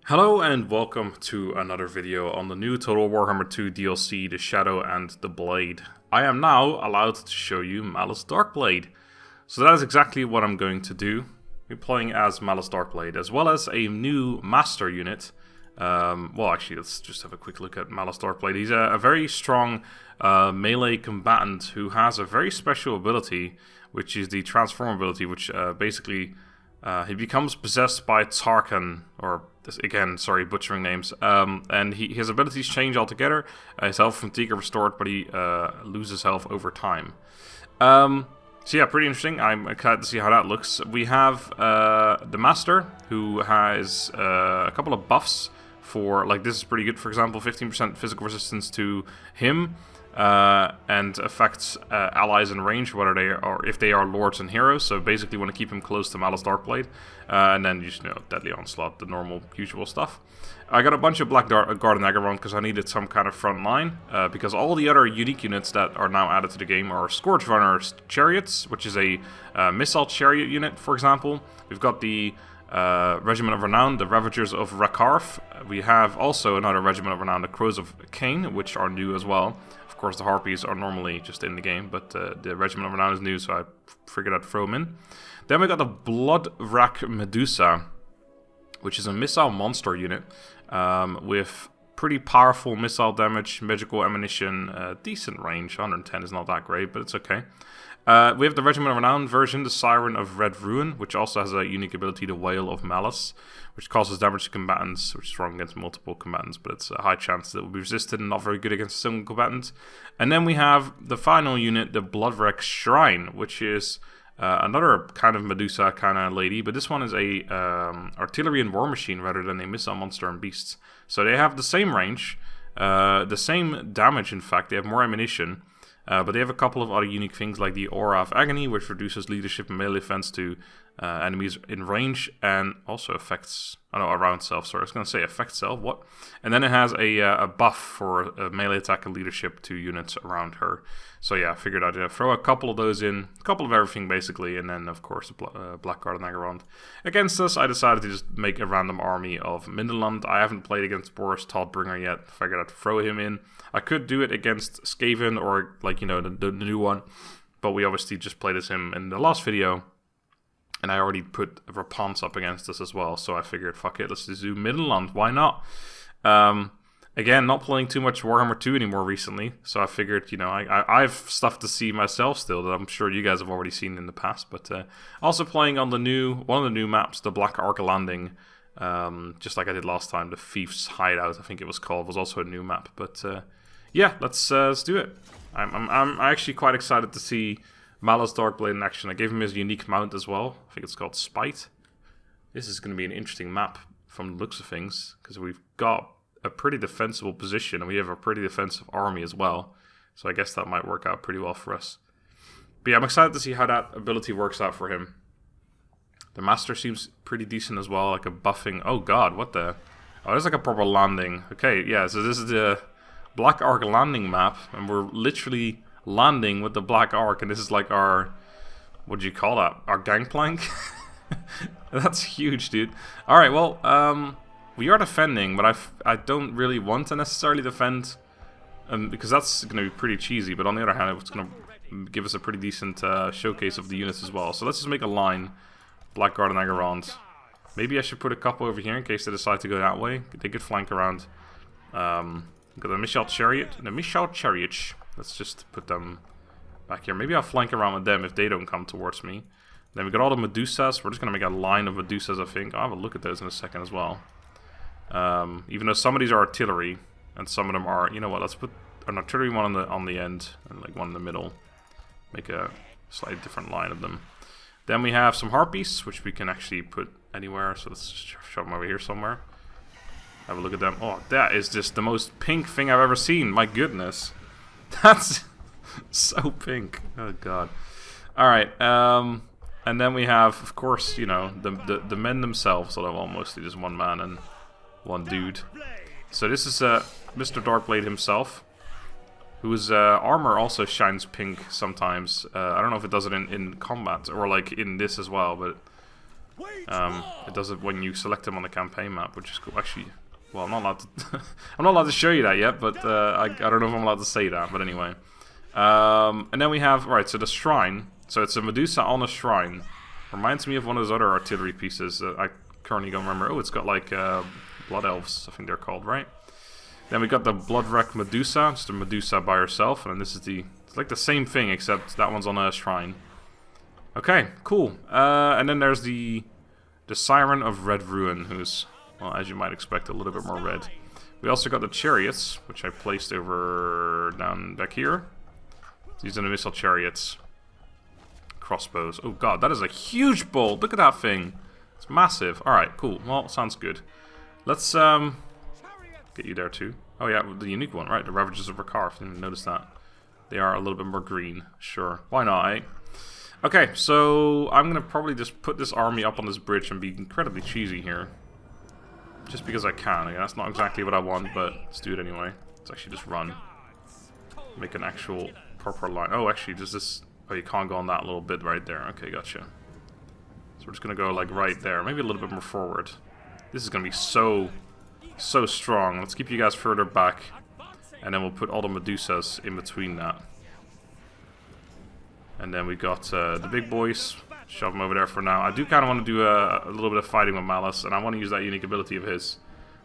Hello and welcome to another video on the new Total Warhammer 2 DLC, The Shadow and the Blade. I am now allowed to show you Malus Darkblade. So that is exactly what I'm going to do. We're playing as Malus Darkblade, as well as a new master unit. Well, actually, let's just have a quick look at Malus Darkblade. He's a very strong melee combatant who has a very special ability, which is the transform ability, which basically he becomes possessed by Tarkan, or again, sorry, butchering names, and his abilities change altogether. His health from fatigue are restored, but he loses health over time. So yeah, pretty interesting. I'm excited to see how that looks. We have the Master, who has a couple of buffs for, like, this is pretty good, for example, 15% physical resistance to him, and affects allies in range, whether they are, if they are lords and heroes. So basically want to keep him close to Malus Darkblade, and then just, you know, Deadly Onslaught, the normal, usual stuff. I got a bunch of Black Guard and Aggron because I needed some kind of front line, because all the other unique units that are now added to the game are Scourge Runner's Chariots, which is a missile chariot unit, for example. We've got the Regiment of Renown, the Ravagers of Rakarth. We have also another Regiment of Renown, the Crows of Cain, which are new as well. Of course, the Harpies are normally just in the game, but the Regiment of Renown is new, so I figured I'd throw them in. Then we got the Bloodwrack Medusa, which is a missile monster unit with pretty powerful missile damage, magical ammunition, decent range. 110 is not that great, but it's okay. We have the Regiment of Renown version, the Siren of Red Ruin, which also has a unique ability, the Wail of Malus, which causes damage to combatants, which is strong against multiple combatants, but it's a high chance that it will be resisted and not very good against a single combatant. And then we have the final unit, the Bloodwrack Shrine, which is another kind of Medusa kind of lady, but this one is a artillery and war machine rather than a missile monster and beasts. So they have the same range, the same damage, in fact, they have more ammunition. But they have a couple of other unique things, like the Aura of Agony, which reduces leadership and melee defense to enemies in range, and also affects, around self, sorry, I was going to say affects self, what? And then it has a buff for melee attack and leadership to units around her. So yeah, I figured I'd throw a couple of those in, a couple of everything basically, and then of course Black Guard and Aggron. Against us, I decided to just make a random army of Minderland. I haven't played against Boris Todbringer yet, figured I'd throw him in. I could do it against Skaven or, like, you know, the new one, but we obviously just played as him in the last video, and I already put Rapans up against us as well, so I figured, fuck it, let's just do Midland, why not? Again, not playing too much Warhammer 2 anymore recently, so I figured, you know, I've stuff to see myself still that I'm sure you guys have already seen in the past, but also playing on one of the new maps, the Black Ark Landing, just like I did last time, the Thief's Hideout, I think it was called, was also a new map, but yeah, let's do it. I'm actually quite excited to see Malus Darkblade in action. I gave him his unique mount as well. I think it's called Spite. This is going to be an interesting map from the looks of things, because we've got a pretty defensible position, and we have a pretty defensive army as well. So I guess that might work out pretty well for us. But yeah, I'm excited to see how that ability works out for him. The Master seems pretty decent as well, like a buffing. Oh god, what the? Oh, there's like a proper landing. Okay, yeah, so this is the Black Ark landing map, and we're literally landing with the Black Ark, and this is like our, what do you call that? Our gangplank? That's huge, dude. Alright, well, we are defending, but I don't really want to necessarily defend, because that's going to be pretty cheesy, but on the other hand, it's going to give us a pretty decent showcase of the units as well. So let's just make a line, Black Guard and Aggron. Maybe I should put a couple over here in case they decide to go that way. They could flank around. Got the Missile Chariot and the Missile Chariots. Let's just put them back here. Maybe I'll flank around with them if they don't come towards me. Then we got all the Medusas. We're just going to make a line of Medusas, I think. I'll have a look at those in a second as well. Even though some of these are artillery, and some of them are... You know what, let's put an artillery one on the end, and like one in the middle. Make a slightly different line of them. Then we have some Harpies, which we can actually put anywhere. So let's shove them over here somewhere. Have a look at them. Oh, that is just the most pink thing I've ever seen. My goodness. That's so pink. Oh, God. Alright, and then we have, of course, you know, the men themselves, although mostly just one man and one dude. So this is Mr. Darkblade himself, whose armor also shines pink sometimes. I don't know if it does it in combat, or like in this as well, but It does it when you select them on the campaign map, which is cool. Actually, well, I'm not allowed to I'm not allowed to show you that yet, but I don't know if I'm allowed to say that, but anyway. And then we have, right, so the shrine. So it's a Medusa on a shrine. Reminds me of one of those other artillery pieces that I currently don't remember. Oh, it's got like blood elves, I think they're called, right? Then we got the blood-wrecked Medusa, just a Medusa by herself, and then this is it's like the same thing, except that one's on a shrine. Okay, cool. And then there's the Siren of Red Ruin, who's, well, as you might expect, a little bit more red. We also got the Chariots, which I placed over down back here. These are the missile chariots. Crossbows. Oh god, that is a huge bolt. Look at that thing. It's massive. Alright, cool. Well, sounds good. Let's get you there too. Oh yeah, the unique one, right? The Ravagers of Rakarth. Didn't even notice that. They are a little bit more green. Sure. Why not, eh? Okay, so I'm gonna probably just put this army up on this bridge and be incredibly cheesy here. Just because I can. Again, that's not exactly what I want, but let's do it anyway. Let's actually just run. Make an actual proper line. Oh, actually, does this... Oh, you can't go on that little bit right there. Okay, gotcha. So we're just gonna go like right there. Maybe a little bit more forward. This is gonna be so strong. Let's keep you guys further back. And then we'll put all the Medusas in between that. And then we got the big boys. Shove them over there for now. I do kind of want to do a little bit of fighting with Malus. And I want to use that unique ability of his.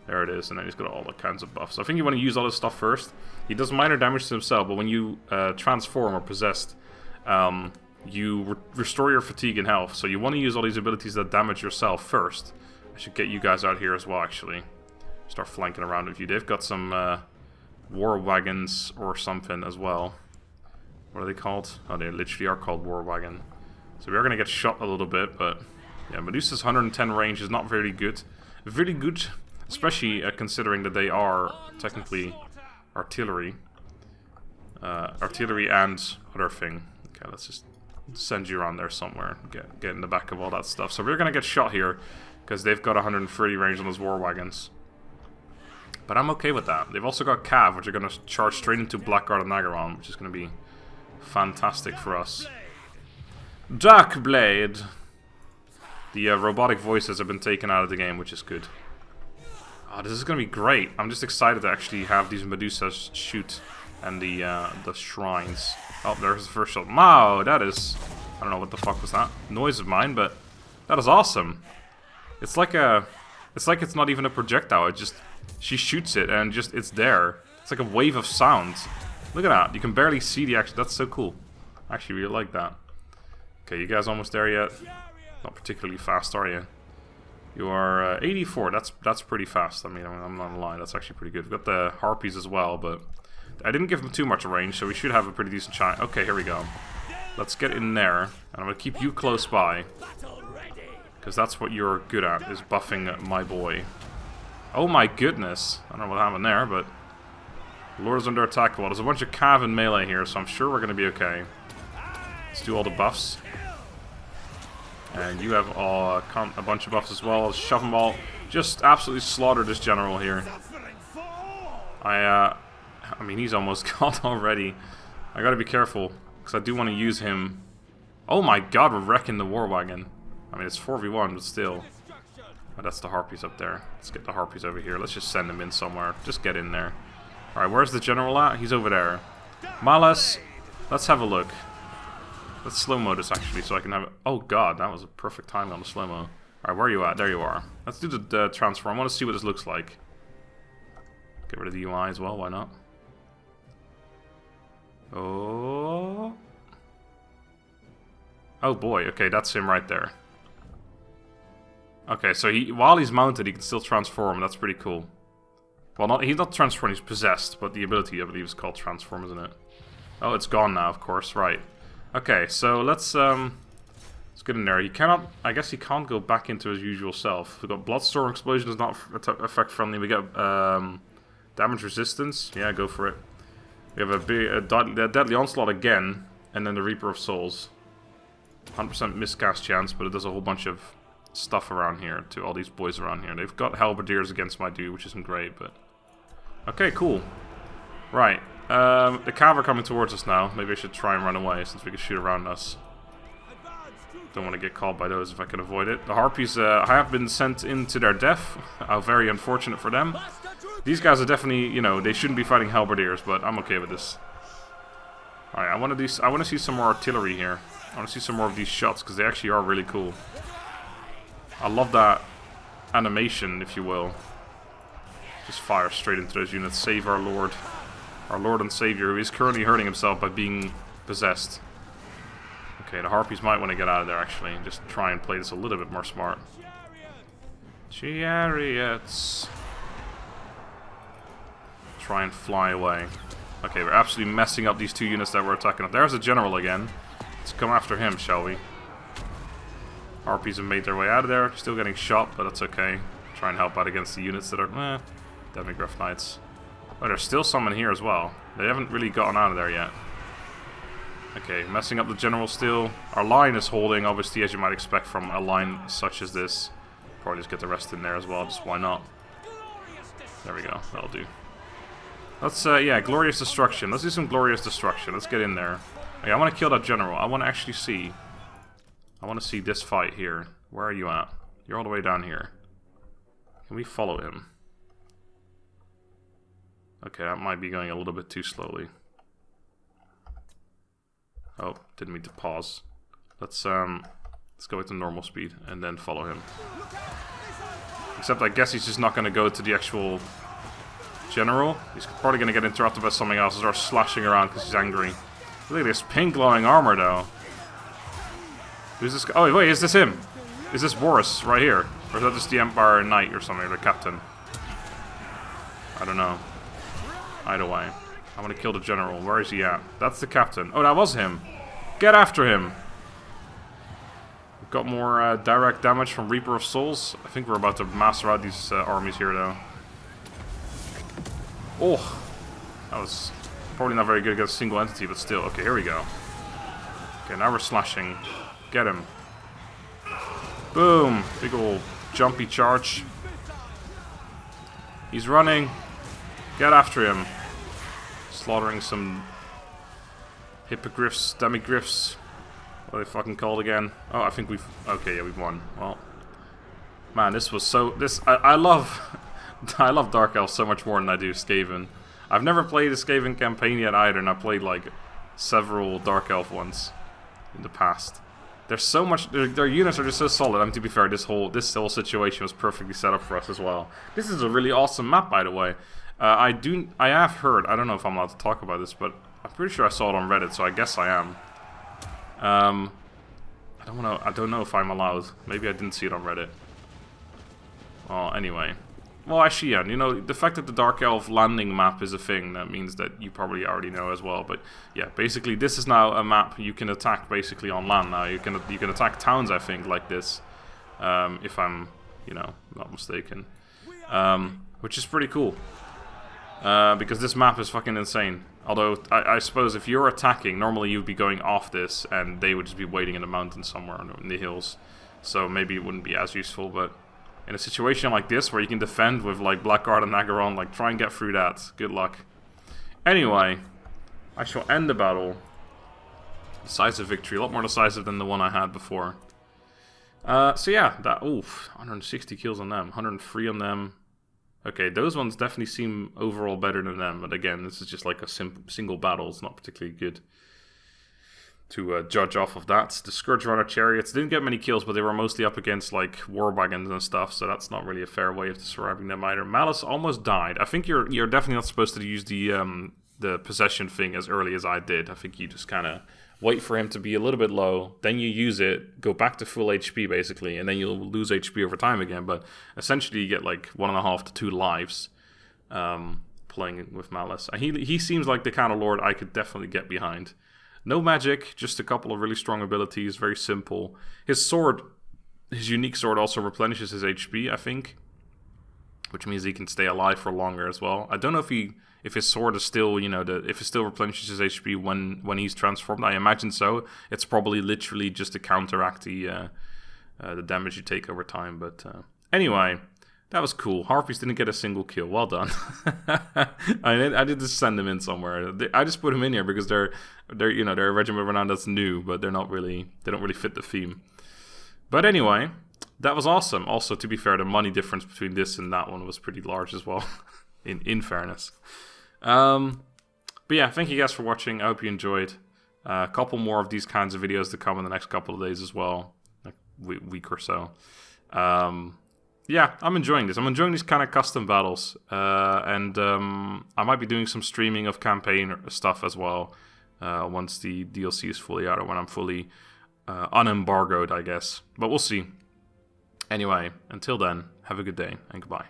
There it is. And then he's got all the kinds of buffs. So I think you want to use all this stuff first. He does minor damage to himself. But when you transform or possessed... you restore your fatigue and health, so you want to use all these abilities that damage yourself first. I should get you guys out here as well, actually. Start flanking around with you. They've got some war wagons or something as well. What are they called? Oh, they literally are called war wagon. So we are going to get shot a little bit, but yeah, Medusa's 110 range is not very good. Very good, especially considering that they are technically artillery. Artillery and other thing. Okay, let's just send you around there somewhere. Get in the back of all that stuff. So we're going to get shot here, because they've got 130 range on those war wagons. But I'm okay with that. They've also got Cav, which are going to charge straight into Blackguard and Nagaron, which is going to be fantastic for us. Darkblade! The robotic voices have been taken out of the game, which is good. Oh, this is going to be great. I'm just excited to actually have these Medusas shoot. And the shrines. Oh, there's the first shot. Wow, that is... I don't know what the fuck was that noise of mine, but that is awesome. It's like it's not even a projectile. It just... She shoots it and just... It's there. It's like a wave of sound. Look at that. You can barely see the action. That's so cool. I actually really like that. Okay, you guys almost there yet? Not particularly fast, are you? You are 84. That's pretty fast. I mean, I'm not gonna lie. That's actually pretty good. We've got the Harpies as well, but... I didn't give them too much range, so we should have a pretty decent chance. Okay, here we go. Let's get in there. And I'm going to keep you close by. Because that's what you're good at, is buffing my boy. Oh my goodness. I don't know what happened there, but... Lord is under attack. Well, there's a bunch of Cav and melee here, so I'm sure we're going to be okay. Let's do all the buffs. And you have a bunch of buffs as well. Let's shove them all. Just absolutely slaughter this general here. I mean, he's almost gone already. I gotta be careful, because I do want to use him. Oh my god, we're wrecking the war wagon. I mean, it's 4v1, but still. Oh, that's the Harpies up there. Let's get the Harpies over here. Let's just send them in somewhere. Just get in there. Alright, where's the general at? He's over there. Malus, let's have a look. Let's slow-mo this, actually, so I can have it. Oh god, that was a perfect time on the slow-mo. Alright, where are you at? There you are. Let's do the transform. I want to see what this looks like. Get rid of the UI as well, why not? Oh. Oh boy, okay, that's him right there. Okay, so while he's mounted, he can still transform, that's pretty cool. Well, he's not transformed, he's possessed, but the ability, I believe, is called transform, isn't it? Oh, it's gone now, of course, right. Okay, so let's get in there. He cannot, I guess he can't go back into his usual self. We've got Bloodstorm Explosion, does not affect friendly. We got damage resistance, yeah, go for it. We have a Deadly Onslaught again, and then the Reaper of Souls. 100% miscast chance, but it does a whole bunch of stuff around here to all these boys around here. They've got Halberdiers against my dude, which isn't great, but... Okay, cool. Right. The Cav are coming towards us now. Maybe I should try and run away, since we can shoot around us. Don't want to get caught by those if I can avoid it. The Harpies have been sent into their death. Very unfortunate for them. These guys are definitely, you know, they shouldn't be fighting halberdiers, but I'm okay with this. Alright, I want to see some more artillery here. I want to see some more of these shots, because they actually are really cool. I love that animation, if you will. Just fire straight into those units. Save our Lord and Savior, who is currently hurting himself by being possessed. Okay, the Harpies might want to get out of there, actually, and just try and play this a little bit more smart. Chariots. Try and fly away. Okay, we're absolutely messing up these two units that we're attacking. There's a general again. Let's come after him, shall we? Harpies have made their way out of there. Still getting shot, but that's okay. Try and help out against the units that are... Demi-Graph Knights. Oh, there's still some in here as well. They haven't really gotten out of there yet. Okay, messing up the general still. Our line is holding, obviously, as you might expect from a line such as this. Probably just get the rest in there as well, just why not? There we go, that'll do. Let's, yeah, Glorious Destruction. Let's do some Glorious Destruction. Let's get in there. Okay, I want to kill that general. I want to actually see... I want to see this fight here. Where are you at? You're all the way down here. Can we follow him? Okay, that might be going a little bit too slowly. Oh, didn't mean to pause. Let's go with the normal speed and then follow him. Except I guess he's just not going to go to the actual general. He's probably going to get interrupted by something else and start slashing around because he's angry. Look at this pink glowing armor though. Who's this guy? Oh wait, is this him? Is this Boris right here? Or is that just the Empire Knight or something, the captain? I don't know. Either way. I want to kill the general. Where is he at? That's the captain. Oh, that was him. Get after him. We've got more direct damage from Reaper of Souls. I think we're about to master out these armies here, though. Oh, that was probably not very good against a single entity, but still. Okay, here we go. Okay, now we're slashing. Get him. Boom. Big ol' jumpy charge. He's running. Get after him. Slaughtering some hippogriffs, demigriffs. What are they fucking called again? Oh, I think we've... Okay, yeah, we've won. Well, man, this was so... I love... I love Dark Elf so much more than I do Skaven. I've never played a Skaven campaign yet either, and I played like several Dark Elf ones in the past. There's so much... Their units are just so solid. I mean, to be fair, this whole situation was perfectly set up for us as well. This is a really awesome map, by the way. I have heard, I don't know if I'm allowed to talk about this, but I'm pretty sure I saw it on Reddit, so I guess I am. I don't know if I'm allowed. Maybe I didn't see it on Reddit. Well, anyway. Well, actually, yeah, you know, the fact that the Dark Elf landing map is a thing, that means that you probably already know as well. But yeah, basically, this is now a map you can attack basically on land now. You can attack towns, I think, like this, if I'm, you know, not mistaken, which is pretty cool. Because this map is fucking insane. Although, I suppose if you're attacking, normally you'd be going off this, and they would just be waiting in the mountains somewhere in the hills. So maybe it wouldn't be as useful, but in a situation like this, where you can defend with, like, Blackguard and Nagaron, like, try and get through that. Good luck. Anyway, I shall end the battle. Decisive victory. A lot more decisive than the one I had before. So yeah, that, oof, 160 kills on them, 103 on them. Okay, those ones definitely seem overall better than them, but again, this is just like a single battle. It's not particularly good to judge off of that. The Scourge Runner Chariots didn't get many kills, but they were mostly up against like war wagons and stuff, so that's not really a fair way of describing them either. Malus almost died. I think you're definitely not supposed to use the possession thing as early as I did. I think you just kind of wait for him to be a little bit low, then you use it, go back to full HP basically, and then you'll lose HP over time again, but essentially you get like 1.5 to 2 lives playing with Malus. And he seems like the kind of lord I could definitely get behind. No magic, just a couple of really strong abilities, very simple. His sword, his unique sword also replenishes his HP, I think, which means he can stay alive for longer as well. I don't know if his sword is still, you know, if it still replenishes his HP when he's transformed. I imagine so. It's probably literally just to counteract the damage you take over time. But anyway, that was cool. Harpies didn't get a single kill. Well done. I did just send them in somewhere. I just put them in here because they're a Regiment of Renown that's new, but they don't really fit the theme. But anyway, that was awesome. Also, to be fair, the money difference between this and that one was pretty large as well, in fairness. But yeah, thank you guys for watching. I hope you enjoyed. A couple more of these kinds of videos to come in the next couple of days as well, like week or so. Yeah, I'm enjoying this. I'm enjoying these kind of custom battles. And I might be doing some streaming of campaign stuff as well once the DLC is fully out or when I'm fully unembargoed, I guess. But we'll see. Anyway, until then, have a good day and goodbye.